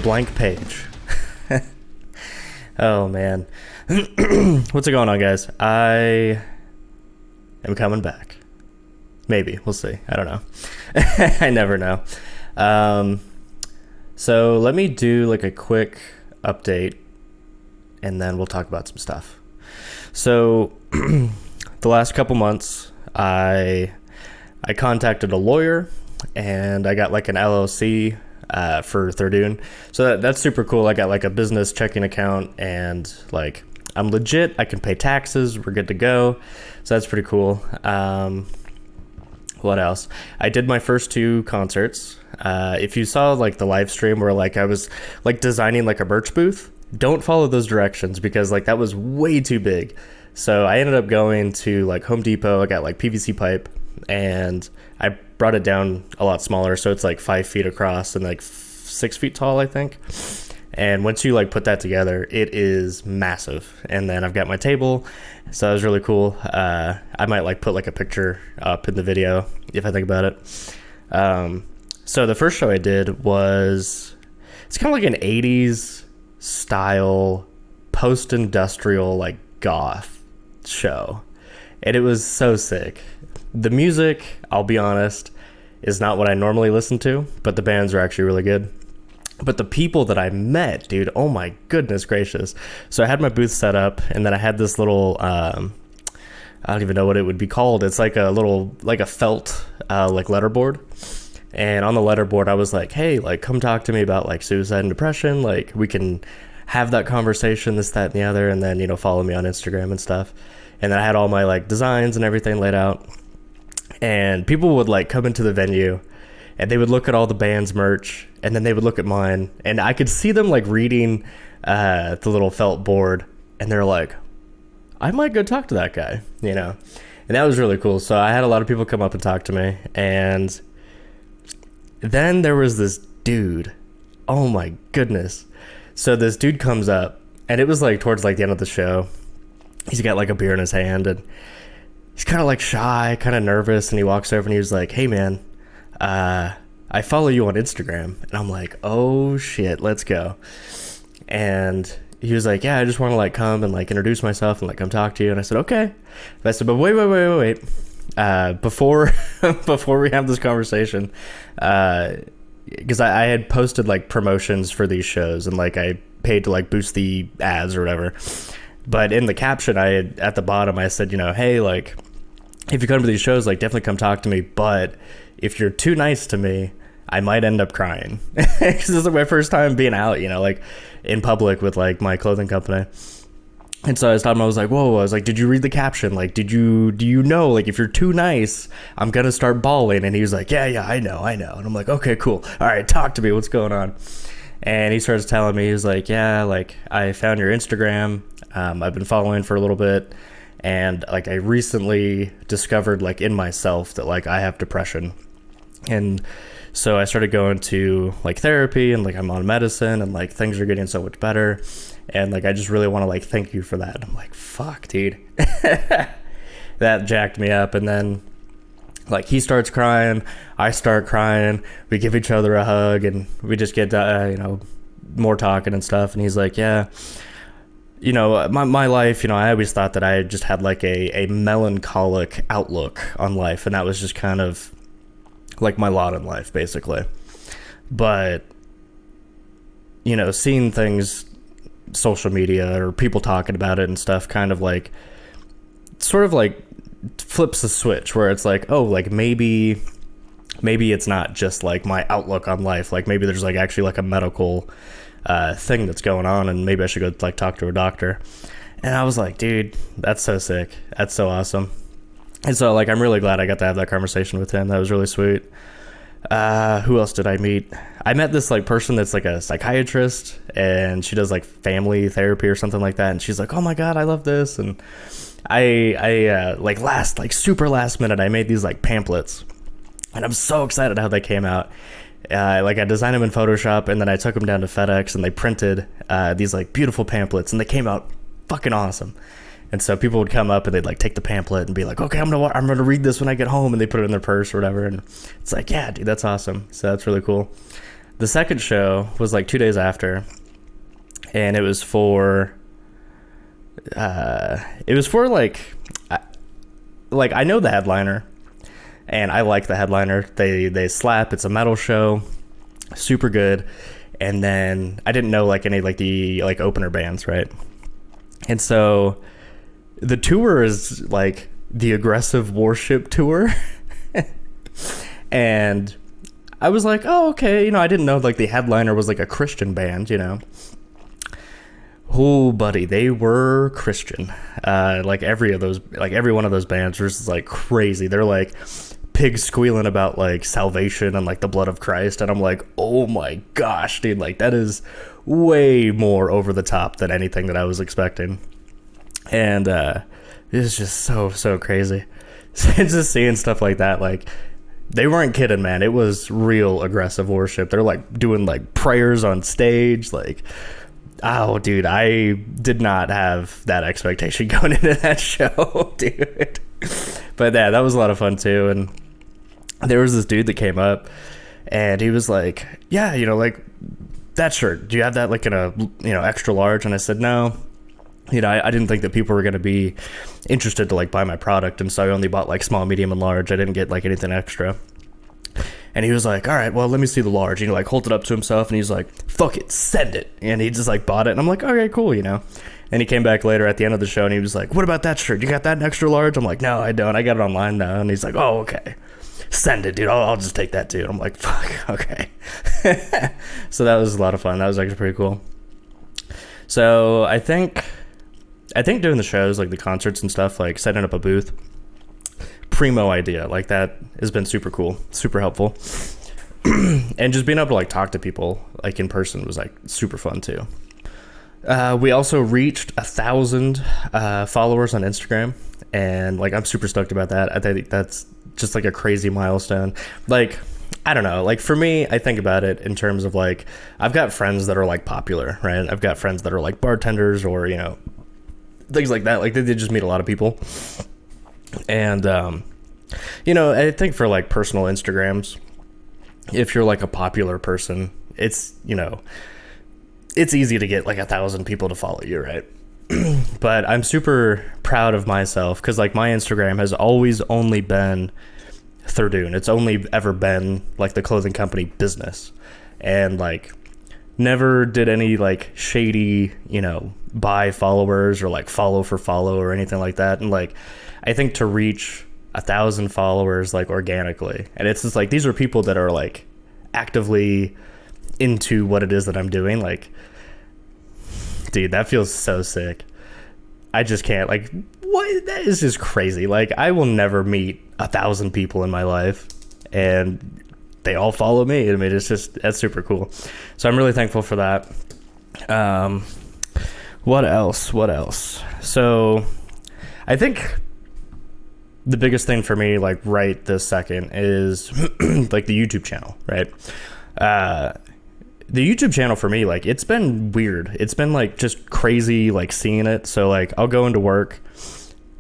blank page. Oh man. What's going on, guys? I am coming back. Maybe. We'll see. I don't know. I never know. So let me do like a quick update and then we'll talk about some stuff. So the last couple months, I contacted a lawyer and I got like an LLC for Thirdoon. So that's super cool. I got like a business checking account and like I'm legit. I can pay taxes. We're good to go. So that's pretty cool. What else? I did my first 2 concerts. If you saw like the live stream where like I was like designing like a merch booth, don't follow those directions because like that was way too big. So I ended up going to like Home Depot. I got like PVC pipe and I brought it down a lot smaller. So it's like 5 feet across and like 6 feet tall, I think. And once you like put that together, it is massive. And then I've got my table. So that was really cool. I might like put like a picture up in the video if I think about it. So the first show I did was, it's kind of like an 80s style post-industrial like goth show. And it was so sick. The music, I'll be honest, is not what I normally listen to, but the bands are actually really good. But the people that I met, dude, oh my goodness gracious. So I had my booth set up and then I had this little, I don't even know what it would be called. It's like a little, like a felt, like letterboard. And on the letterboard, I was like, hey, like, come talk to me about like suicide and depression. Like we can have that conversation, this, that, and the other. And then, you know, follow me on Instagram and stuff. And then I had all my like designs and everything laid out. And people would like come into the venue and they would look at all the band's merch and then they would look at mine and I could see them like reading the little felt board and they're like, I might go talk to that guy, you know? And that was really cool. So I had a lot of people come up and talk to me. And then there was this dude. Oh my goodness. So this dude comes up and it was like towards like the end of the show. He's got like a beer in his hand and he's kind of like shy, kind of nervous. And he walks over and he was like, hey man, I follow you on Instagram. And I'm like, oh shit, let's go. And he was like, yeah, I just want to like come and like introduce myself and like come talk to you. And I said, okay. And I said, but wait. Before we have this conversation, because I had posted like promotions for these shows and like I paid to like boost the ads or whatever. But in the caption, at the bottom, I said, you know, hey, like, if you come to these shows, like, definitely come talk to me. But if you're too nice to me, I might end up crying. Because this is my first time being out, you know, like, in public with, like, my clothing company. And so I was like, whoa, I was like, did you read the caption? Like, do you know, like, if you're too nice, I'm going to start bawling. And he was like, yeah, I know. And I'm like, okay, cool. All right, talk to me. What's going on? And he starts telling me, he was like, yeah, like, I found your Instagram. I've been following for a little bit. And, like, I recently discovered, like, in myself that, like, I have depression. And so I started going to, like, therapy and, like, I'm on medicine and, like, things are getting so much better. And, like, I just really want to, like, thank you for that. And I'm like, fuck, dude. That jacked me up. And then, like, he starts crying. I start crying. We give each other a hug. And we just get, you know, more talking and stuff. And he's like, yeah, you know, my life, you know, I always thought that I just had, like, a melancholic outlook on life. And that was just kind of, like, my lot in life, basically. But, you know, seeing things, social media or people talking about it and stuff kind of like sort of like flips the switch where it's like, oh, like maybe it's not just like my outlook on life, like maybe there's like actually like a medical thing that's going on and maybe I should go like talk to a doctor. And I was like, dude, that's so sick, that's so awesome. And so like I'm really glad I got to have that conversation with him. That was really sweet. Who else did I meet? I met this like person that's like a psychiatrist and she does like family therapy or something like that. And she's like, oh my God, I love this. And I like super last minute, I made these like pamphlets and I'm so excited how they came out. Like I designed them in Photoshop and then I took them down to FedEx and they printed these like beautiful pamphlets and they came out fucking awesome. And so people would come up and they'd like take the pamphlet and be like, okay, I'm gonna read this when I get home, and they put it in their purse or whatever. And it's like, yeah, dude, that's awesome. So that's really cool. The second show was like 2 days after, and it was for like I know the headliner, and I like the headliner. They slap. It's a metal show, super good. And then I didn't know like any like the like opener bands, right? And so the tour is like the Aggressive Worship tour. And I was like, oh, okay. You know, I didn't know like the headliner was like a Christian band, you know. Oh, buddy, they were Christian. Like every one of those bands was just, like crazy. They're like pigs squealing about like salvation and like the blood of Christ, and I'm like, oh my gosh, dude, like that is way more over the top than anything that I was expecting. And it's just so crazy. Just seeing stuff like that, like they weren't kidding, man. It was real aggressive worship. They're like doing like prayers on stage, like, oh, dude, I did not have that expectation going into that show, dude. But yeah, that was a lot of fun too. And there was this dude that came up, and he was like, yeah, you know, like that shirt, do you have that like in a, you know, extra large? And I said, no. You know, I didn't think that people were going to be interested to like buy my product, and so I only bought like small, medium, and large. I didn't get like anything extra. And he was like, all right, well, let me see the large. And he like holds it up to himself, and he's like, fuck it, send it. And he just like bought it, and I'm like, okay, cool, you know. And he came back later at the end of the show, and he was like, what about that shirt? You got that in extra large? I'm like, no, I don't. I got it online now. And he's like, oh, okay. Send it, dude. I'll just take that, dude. I'm like, fuck, okay. So that was a lot of fun. That was actually pretty cool. So I think doing the shows, like the concerts and stuff, like setting up a booth, primo idea. Like that has been super cool, super helpful. And just being able to like talk to people like in person was like super fun too. We also reached 1,000 followers on Instagram, and like I'm super stoked about that. I think that's just like a crazy milestone. Like, I don't know, like for me, I think about it in terms of like, I've got friends that are like popular, right? I've got friends that are like bartenders or, you know, things like that. Like they just meet a lot of people. And, you know, I think for like personal Instagrams, if you're like a popular person, it's, you know, it's easy to get like 1,000 people to follow you, right? But I'm super proud of myself because like my Instagram has always only been Thirdoon. It's only ever been like the clothing company business, and like never did any like shady, you know, buy followers or like follow for follow or anything like that. And like I think to reach 1,000 followers like organically, and it's just like these are people that are like actively into what it is that I'm doing. Like, dude, that feels so sick. I just can't, like, what? That is just crazy. Like, I will never meet 1,000 people in my life, and they all follow me. I mean, it's just, that's super cool. So I'm really thankful for that. What else? So I think the biggest thing for me, like right this second, is like the YouTube channel, right? The YouTube channel for me, like, it's been weird. It's been like just crazy, like seeing it. So like I'll go into work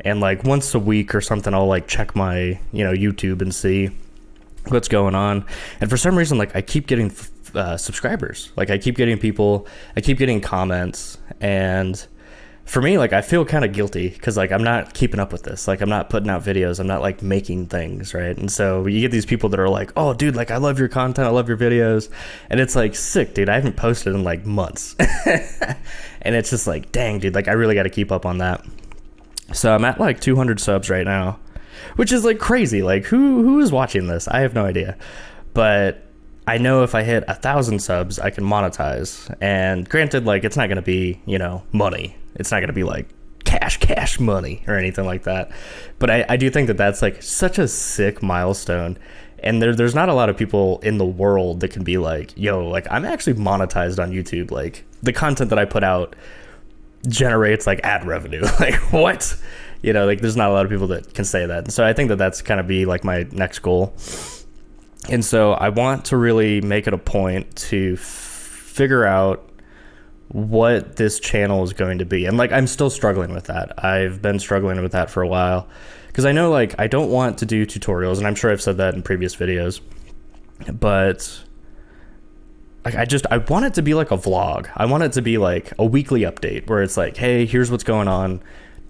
and like once a week or something, I'll like check my, you know, YouTube and see what's going on. And for some reason, like I keep getting subscribers. Like I keep getting people, I keep getting comments. And for me, like I feel kind of guilty because like I'm not keeping up with this. Like I'm not putting out videos. I'm not like making things, right? And so you get these people that are like, oh dude, like I love your content, I love your videos. And it's like, sick, dude, I haven't posted in like months. And it's just like, dang, dude, like I really got to keep up on that. So I'm at like 200 subs right now, which is like crazy. Like who is watching this? I have no idea. But I know if I hit 1,000 subs, I can monetize. And granted, like it's not going to be, you know, money. It's not going to be like cash money or anything like that. But I do think that that's like such a sick milestone. And there's not a lot of people in the world that can be like, yo, like I'm actually monetized on YouTube. Like the content that I put out generates like ad revenue. Like what? You know, like there's not a lot of people that can say that. And so I think that that's kind of be like my next goal. And so I want to really make it a point to figure out what this channel is going to be. And like I'm still struggling with that. I've been struggling with that for a while because I know like I don't want to do tutorials, and I'm sure I've said that in previous videos, but like I want it to be like a vlog. I want it to be like a weekly update where it's like, hey, here's what's going on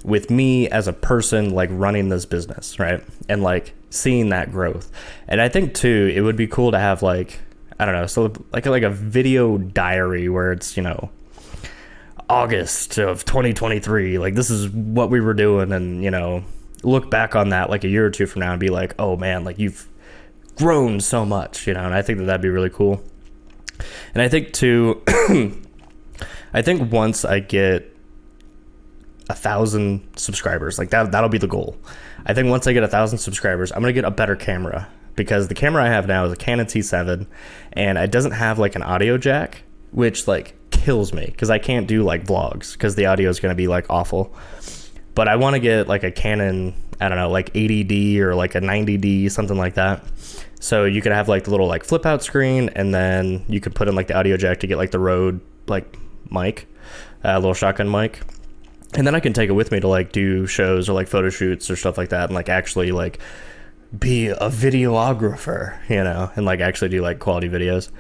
with me as a person, like running this business, right? And like seeing that growth. And I think too, it would be cool to have like, I don't know, so like a video diary where it's, you know, August of 2023, like this is what we were doing, and, you know, look back on that like a year or two from now and be like, oh man, like you've grown so much, you know. And I think that that'd be really cool. And I think too, I think once I get 1,000 subscribers, like that'll be the goal. I think once I get 1,000 subscribers, I'm gonna get a better camera, because the camera I have now is a Canon T7, and it doesn't have like an audio jack, which like kills me because I can't do like vlogs because the audio is going to be like awful. But I want to get like a Canon, I don't know, like 80D or like a 90D, something like that. So you could have like the little like flip out screen, and then you could put in like the audio jack to get like the Rode like mic, little shotgun mic. And then I can take it with me to like do shows or like photo shoots or stuff like that, and like actually like be a videographer, you know, and like actually do like quality videos.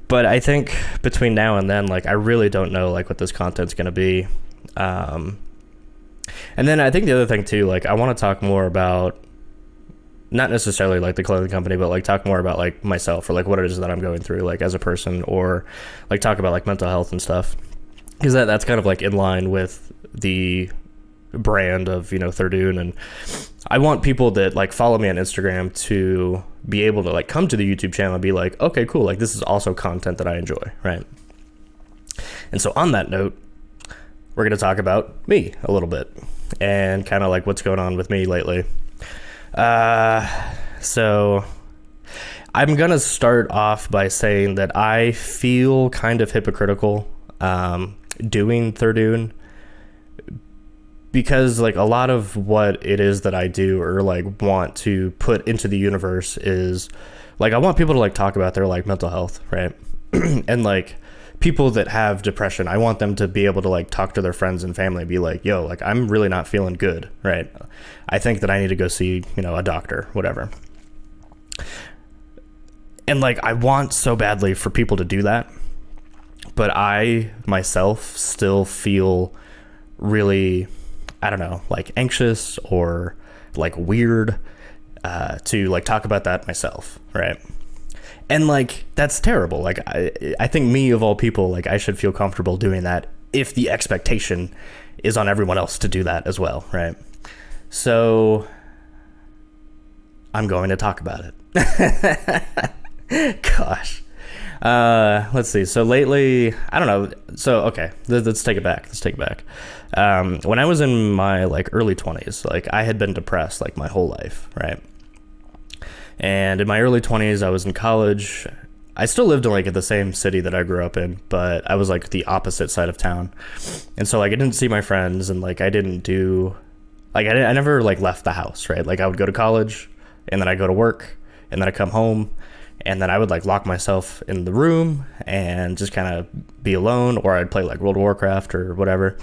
But I think between now and then, like, I really don't know, like, what this content's going to be. And then I think the other thing, too, like, I want to talk more about, not necessarily, like, the clothing company, but, like, talk more about, like, myself or, like, what it is that I'm going through, like, as a person, or, like, talk about, like, mental health and stuff. Because that's kind of, like, in line with the brand of, you know, Thirdoon. And I want people that like follow me on Instagram to be able to like come to the YouTube channel and be like, okay, cool, like this is also content that I enjoy, right? And so on that note, we're going to talk about me a little bit and kind of like what's going on with me lately. So I'm going to start off by saying that I feel kind of hypocritical doing Thirdoon, because like a lot of what it is that I do or like want to put into the universe is like I want people to like talk about their like mental health, right? And like people that have depression, I want them to be able to like talk to their friends and family and be like, yo, like I'm really not feeling good, right? I think that I need to go see, you know, a doctor, whatever. And like I want so badly for people to do that, but I myself still feel really, I don't know, like anxious or like weird to like talk about that myself, right? And like that's terrible. Like I think me of all people, like I should feel comfortable doing that if the expectation is on everyone else to do that as well, right? So I'm going to talk about it. Gosh. Let's see. So lately, I don't know. So, okay, let's take it back. When I was in my like early 20s, like I had been depressed like my whole life, right? And in my early 20s, I was in college. I still lived in like at the same city that I grew up in, but I was like the opposite side of town. And so like I didn't see my friends, and like I didn't do, like I never like left the house, right? Like I would go to college, and then I go to work, and then I come home, and then I would like lock myself in the room and just kind of be alone, or I'd play like World of Warcraft or whatever.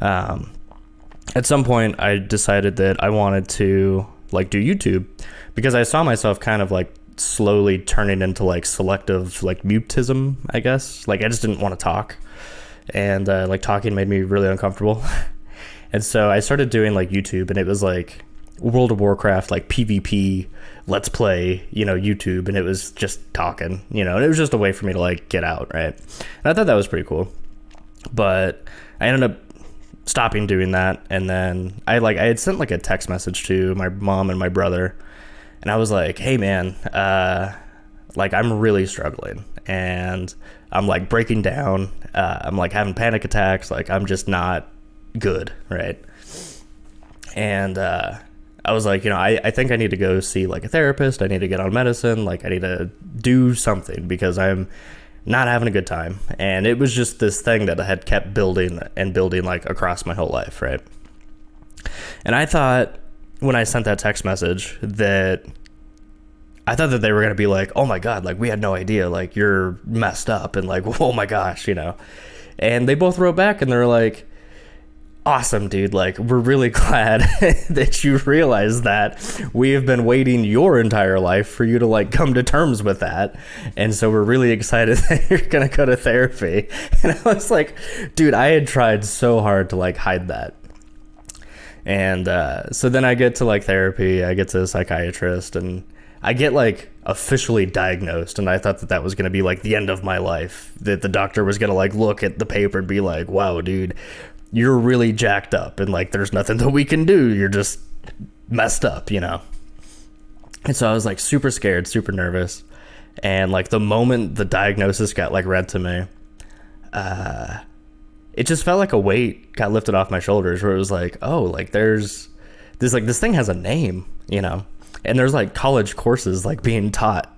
At some point I decided that I wanted to like do YouTube, because I saw myself kind of like slowly turning into like selective like mutism, I guess. Like I just didn't want to talk, and like talking made me really uncomfortable. And so I started doing like YouTube, and it was like World of Warcraft, like PvP, let's play, you know, YouTube. And it was just talking, you know, and it was just a way for me to like get out, right? And I thought that was pretty cool. But I ended up stopping doing that. And then I had sent like a text message to my mom and my brother, and I was like, hey man, like I'm really struggling, and I'm like breaking down. I'm like having panic attacks. Like I'm just not good, right? And I was like, you know, I think I need to go see like a therapist. I need to get on medicine. Like I need to do something, because I'm not having a good time. And it was just this thing that I had kept building and building like across my whole life, right? And I thought when I sent that text message that I thought that they were going to be like, oh my God, like we had no idea, like you're messed up, and like, oh my gosh, you know. And they both wrote back and they were like, Awesome, dude. Like, we're really glad that you realize that we have been waiting your entire life for you to like come to terms with that. And so we're really excited that you're going to go to therapy. And I was like, dude, I had tried so hard to like hide that. And so then I get to like therapy, I get to a psychiatrist, and I get like officially diagnosed. And I thought that that was going to be like the end of my life, that the doctor was going to like look at the paper and be like, wow, dude, you're really jacked up and like there's nothing that we can do, you're just messed up, you know. And so I was like super scared, super nervous, and like the moment the diagnosis got like read to me, it just felt like a weight got lifted off my shoulders, where it was like, oh, like there's this, like this thing has a name, you know, and there's like college courses like being taught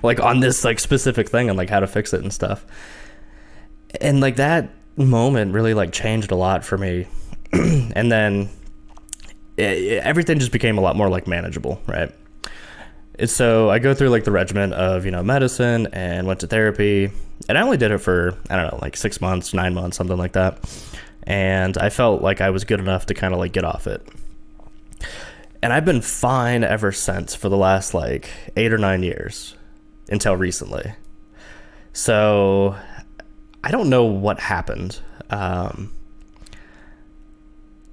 like on this like specific thing and like how to fix it and stuff. And like that moment really like changed a lot for me. And then everything just became a lot more like manageable, right? And so I go through like the regimen of, you know, medicine, and went to therapy, and I only did it for, I don't know, like 6 months, 9 months, something like that. And I felt like I was good enough to kind of like get off it. And I've been fine ever since for the last like 8 or 9 years until recently. So I don't know what happened.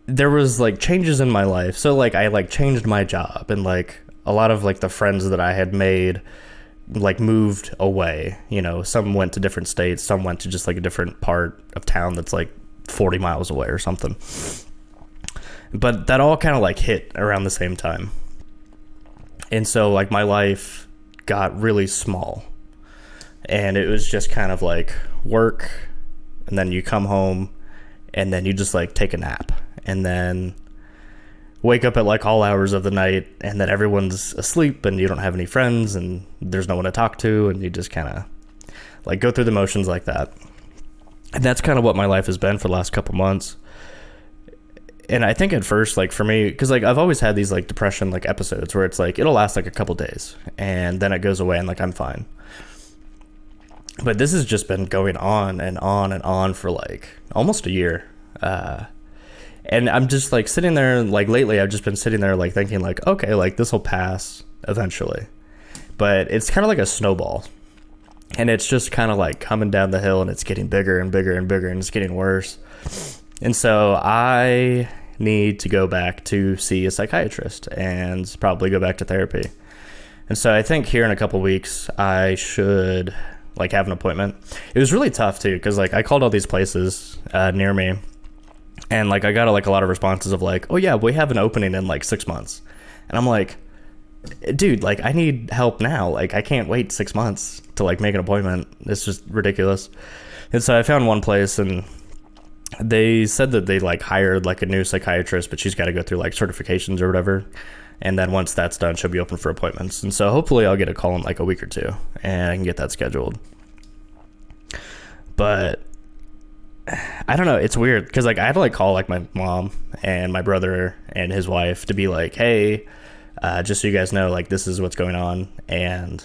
There was like changes in my life. So like I like changed my job, and like a lot of like the friends that I had made like moved away. You know, some went to different states, some went to just like a different part of town that's like 40 miles away or something. But that all kind of like hit around the same time. And so like my life got really small, and it was just kind of like work, and then you come home, and then you just like take a nap, and then wake up at like all hours of the night, and then everyone's asleep and you don't have any friends and there's no one to talk to, and you just kind of like go through the motions like that. And that's kind of what my life has been for the last couple months. And I think at first, like for me, because like I've always had these like depression like episodes where it's like it'll last like a couple days and then it goes away and like I'm fine. But this has just been going on and on and on for like almost a year. And I'm just like sitting there, like lately I've just been sitting there like thinking like, okay, like this will pass eventually. But it's kind of like a snowball. And it's just kind of like coming down the hill, and it's getting bigger and bigger and bigger, and it's getting worse. And so I need to go back to see a psychiatrist and probably go back to therapy. And so I think here in a couple weeks I should like have an appointment. It was really tough too, because like I called all these places near me, and like I got like a lot of responses of like, oh yeah, we have an opening in like 6 months. And I'm like, dude, like I need help now. Like I can't wait 6 months to like make an appointment. It's just ridiculous. And so I found one place, and they said that they like hired like a new psychiatrist, but she's got to go through like certifications or whatever. And then once that's done, she'll be open for appointments. And so hopefully I'll get a call in like a week or two, and I can get that scheduled. But I don't know. It's weird because like I had to like call like my mom and my brother and his wife to be like, hey, just so you guys know, like this is what's going on. And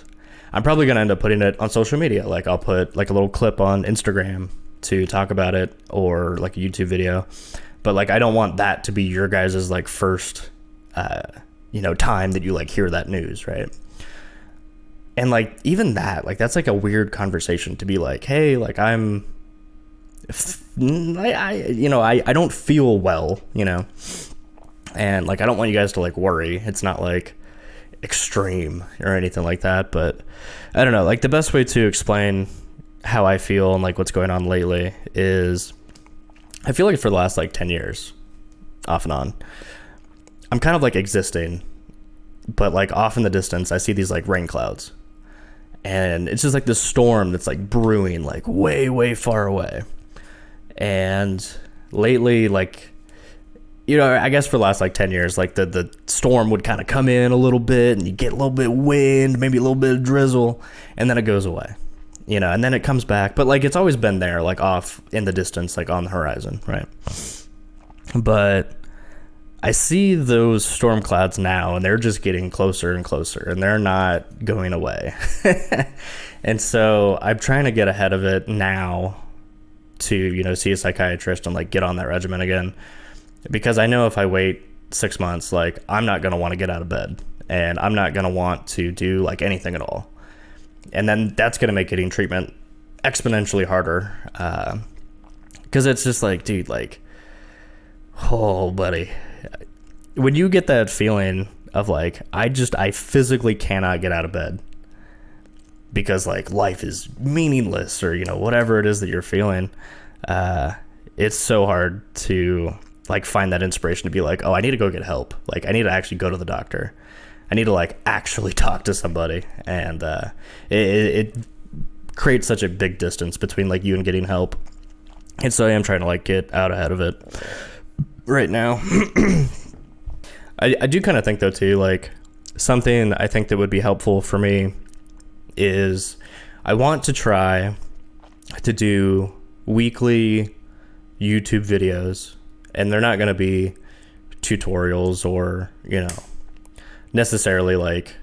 I'm probably going to end up putting it on social media. Like I'll put like a little clip on Instagram to talk about it, or like a YouTube video. But like I don't want that to be your guys' like first time that you like hear that news, right? And like even that, like that's like a weird conversation to be like, hey, like I don't feel well, you know, and like I don't want you guys to like worry. It's not like extreme or anything like that, but I don't know, like the best way to explain how I feel and like what's going on lately is I feel like for the last like 10 years off and on, I'm kind of like existing, but like off in the distance I see these like rain clouds, and it's just like this storm that's like brewing like way, way far away. And lately, like, you know, I guess for the last like 10 years, like the storm would kind of come in a little bit, and you get a little bit of wind, maybe a little bit of drizzle, and then it goes away, you know, and then it comes back. But like it's always been there, like off in the distance, like on the horizon, right? But I see those storm clouds now, and they're just getting closer and closer, and they're not going away. And so I'm trying to get ahead of it now to, you know, see a psychiatrist and like get on that regimen again, because I know if I wait 6 months, like I'm not going to want to get out of bed, and I'm not going to want to do like anything at all. And then that's going to make getting treatment exponentially harder. Cause it's just like, dude, like, oh buddy, when you get that feeling of like, I physically cannot get out of bed because like life is meaningless, or, you know, whatever it is that you're feeling, it's so hard to like find that inspiration to be like, oh, I need to go get help. Like I need to actually go to the doctor. I need to like actually talk to somebody. And it creates such a big distance between like you and getting help. And so I am trying to like get out ahead of it right now. I do kind of think though too, like something I think that would be helpful for me is I want to try to do weekly YouTube videos, and they're not going to be tutorials or, you know, necessarily like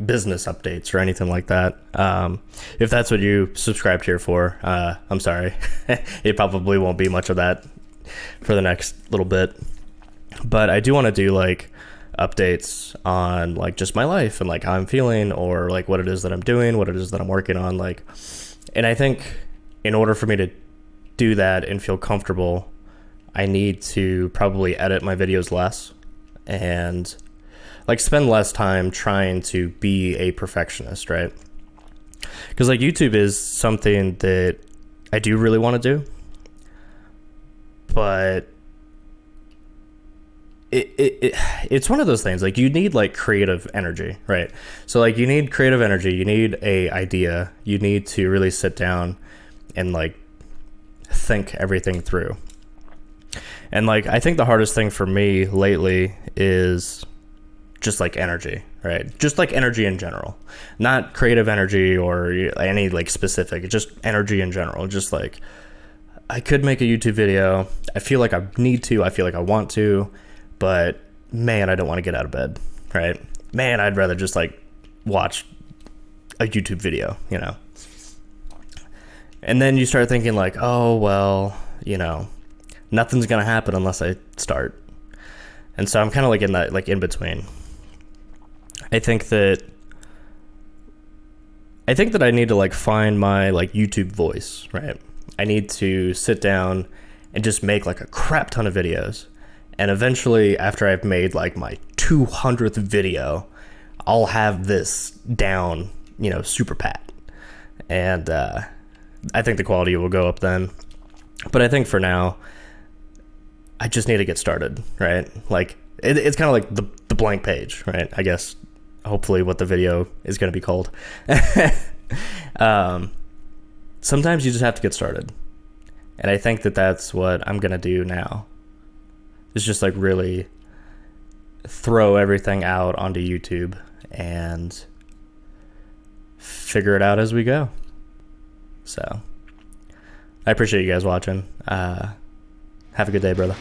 business updates or anything like that. If that's what you subscribed here for, I'm sorry. It probably won't be much of that for the next little bit, but I do want to do like updates on like just my life and like how I'm feeling, or like what it is that I'm doing, what it is that I'm working on. Like, and I think in order for me to do that and feel comfortable, I need to probably edit my videos less and like spend less time trying to be a perfectionist, right? Because like YouTube is something that I do really want to do, but it's one of those things, like you need like creative energy, right? So like you need creative energy, you need a idea, you need to really sit down and like think everything through. And like I think the hardest thing for me lately is just like energy, right? Just like energy in general, not creative energy or any like specific, just energy in general. Just like I could make a YouTube video, I feel like I need to, I feel like I want to, but man, I don't want to get out of bed, right? Man, I'd rather just like watch a YouTube video, you know? And then you start thinking like, oh, well, you know, nothing's going to happen unless I start. And so I'm kind of like in that, like in between. I think that I need to like find my like YouTube voice, right? I need to sit down and just make like a crap ton of videos. And eventually, after I've made like my 200th video, I'll have this down, you know, super pat. And I think the quality will go up then. But I think for now, I just need to get started, right? Like it's kind of like the blank page, right? I guess hopefully what the video is going to be called. Sometimes you just have to get started. And I think that that's what I'm going to do now. Is just like really throw everything out onto YouTube and figure it out as we go. So I appreciate you guys watching. Have a good day, brother.